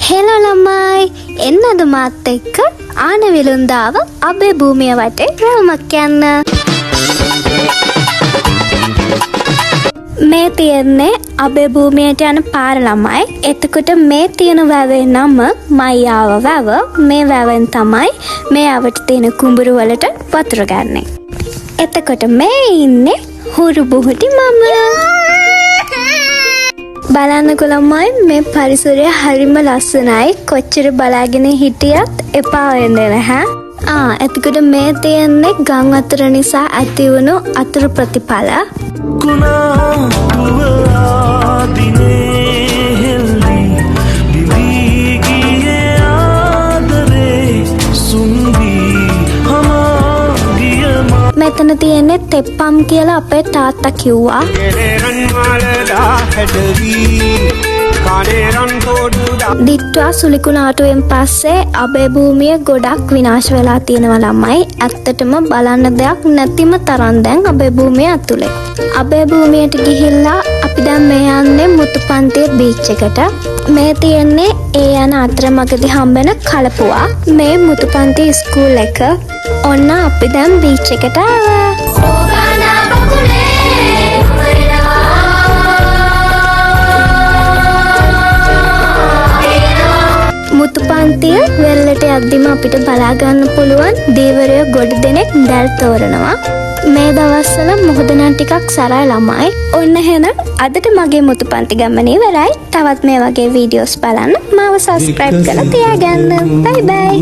හෙළ ළමයි එන්නද මාත් එක්ක ආන විලුන්දාව අපේ භූමිය වටේ රැවුමක් යන්න. මේ තියෙන්නේ අපේ භූමියට යන පාර ළමයි. එතකොට මේ තියෙන වැවේ නම මයියාව වැව. මේ වැවෙන් තමයි මේ අවට තියෙන කුඹුරු වලට වතුර ගන්නෙ. එතකොට මේ ඉන්නේ හුරු බුහුටි මම. බලන්නකො ළමයි මේ පරිසරය හරිම ලස්සනයි. කොච්චර බලාගෙන හිටියත් එපා වෙන්නේ නැහැ. එතකොට මේ තියෙන්නේ ගම් වතුර නිසා ඇති වුණු අතුරු ප්‍රතිඵල. මෙතන තියෙන්නේ තෙප්පම් කියලා අපේ තාත්තා කිව්වා. දිට්ටුවා සුලිකුණාටුවෙන් පස්සේ අපේ භූමිය ගොඩක් විනාශ වෙලා තියෙනවා ළමයි. ඇත්තටම බලන්න දෙයක් නැතිම තරම් දැන් අපේ භූමිය ඇතුලේ. අපේ භූමියට ගිහිල්ලා අපි දැන් මේ යන්නේ මුතුපන්තිය බීච් එකට. මේ තියෙන්නේ ඒ යන අතරමඟදී හම්බෙන කලපුවා. මේ මුතුපන්තිය ස්කූල් එක. ඔන්න අපි දැන් බීච් එකට ආවා. මුතුපන්තිය වෙරළට යද්දිම අපිට බලා ගන්න පුළුවන් දීවරය ගොඩ දෙනෙක් දැල් තෝරනවා. මේ දවස්වල මුහුද නම් ටිකක් සරයි ළමයි. ඔන්න එහෙනම් අදට මගේ මුතුපන්ති ගමන ඉවරයි. තවත් මේ වගේ වීඩියෝස් බලන්න මාව සබ්ස්ක්‍රයිබ් කරලා තියාගන්න. බයි බයි.